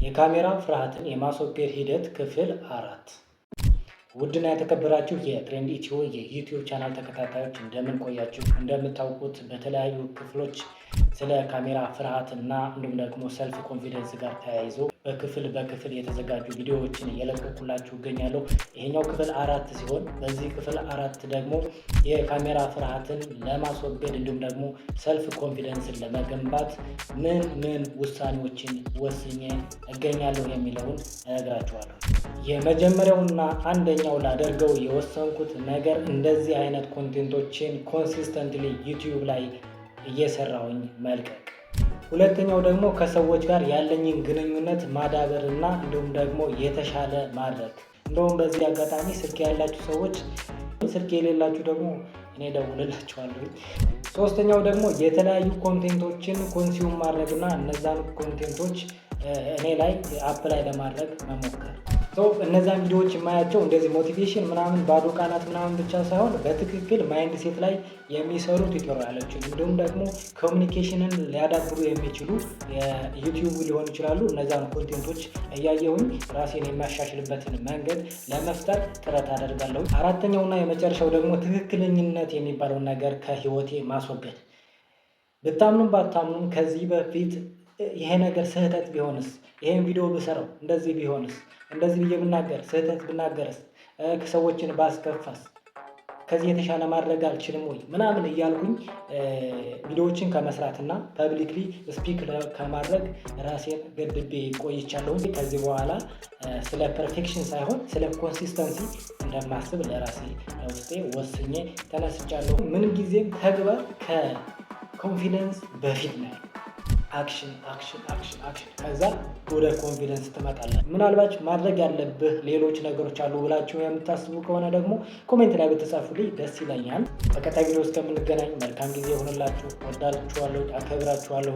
የካሜራ ፍርሃትን የማስወገድ ሂደት ክፍል 4። ውድና የተከበራችሁ የትሬንድ ኢትዮ የዩቲዩብ ቻናል ተከታታዮች እንደምን ቆያችሁ? እንደምታውቁት በተለያዩ ክፍሎች ስለ ካሜራ ፍርሃትና እንዲሁም ደግሞ ሰልፍ ኮንፊደንስ ጋር ተያይዞ በክፍል የተዘጋጁ ቪዲዮዎችን እየለቀኩላችሁ እገኛለሁ። ይሄኛው ክፍል 4 ሲሆን በዚህ ክፍል 4 ደግሞ የካሜራ ፍርሃትን ለማስወገድ እንዲሁም ደግሞ ሰልፍ ኮንፊደንስን ለመገንባት ምን ውሳኔዎችን ወስኜ እገኛለሁ የሚለውን እነግራችኋለሁ። የመጀመሪያውና አንደኛው ላደርገው የወሰንኩት ነገር እንደዚህ አይነት ኮንቴንቶችን ኮንሲስተንትሊ ዩቲዩብ ላይ እየሰራሁኝ መልቀቅ። ሁለተኛው ደግሞ ከሰዎች ጋር ያለኝን ግንኙነት ማዳበርና እንዲሁም ደግሞ የተሻለ ማድረግ። እንደውም በዚህ አጋጣሚ ስልክ ያላችሁ ሰዎች፣ ስልክ የሌላችሁ ደግሞ እኔ ደውልላችኋለሁ። ሶስተኛው ደግሞ የተለያዩ ኮንቴንቶችን ኮንሱም ማድረግና እነዛን ኮንቴንቶች እኔ ላይ አፕላይ ለማድረግ መሞከር። እነዛን ቪዲዮዎች የማያቸው እንደዚህ ሞቲቬሽን ምናምን ባዶ ቃላት ምናምን ብቻ ሳይሆን በትክክል ማይንድ ሴት ላይ የሚሰሩ ቱቶሪያሎችን እንዲሁም ደግሞ ኮሚኒኬሽንን ሊያዳብሩ የሚችሉ የዩቲዩብ ሊሆኑ ይችላሉ። እነዛን ኮንቴንቶች እያየሁኝ ራሴን የሚያሻሽልበትን መንገድ ለመፍጠር ጥረት አደርጋለሁ። አራተኛውና የመጨረሻው ደግሞ ትክክለኝነት የሚባለውን ነገር ከህይወቴ ማስወገድ። ብታምኑም ባታምኑም ከዚህ በፊት ይሄ ነገር ስህተት ቢሆንስ፣ ይሄን ቪዲዮ ብሰራው እንደዚህ ቢሆንስ፣ እንደዚህ ብዬ ብናገር ስህተት ብናገርስ፣ ሰዎችን ባስከፋስ፣ ከዚህ የተሻለ ማድረግ አልችልም ወይ ምናምን እያልኩኝ ቪዲዮዎችን ከመስራትና ፐብሊክሊ ስፒክ ከማድረግ ራሴን ገድቤ ቆይቻለሁ። ከዚህ በኋላ ስለ ፐርፌክሽን ሳይሆን ስለ ኮንሲስተንሲ እንደማስብ ለራሴ ውስጤ ወስኜ ተነስቻለሁ። ምንም ጊዜም ተግባር ከኮንፊደንስ በፊት ነው። አክሽን ከዛ ወደ ኮንፊደንስ ትመጣለህ። ምናልባት ማድረግ ያለብህ ሌሎች ነገሮች አሉ ብላችሁ የምታስቡ ከሆነ ደግሞ ኮሜንት ላይ ብትጻፉልኝ ደስ ይለኛል። በቀጣይ ቪዲዮ እስከምንገናኝ መልካም ጊዜ ይሁንላችሁ። ወዳችኋለሁ፣ አከብራችኋለሁ።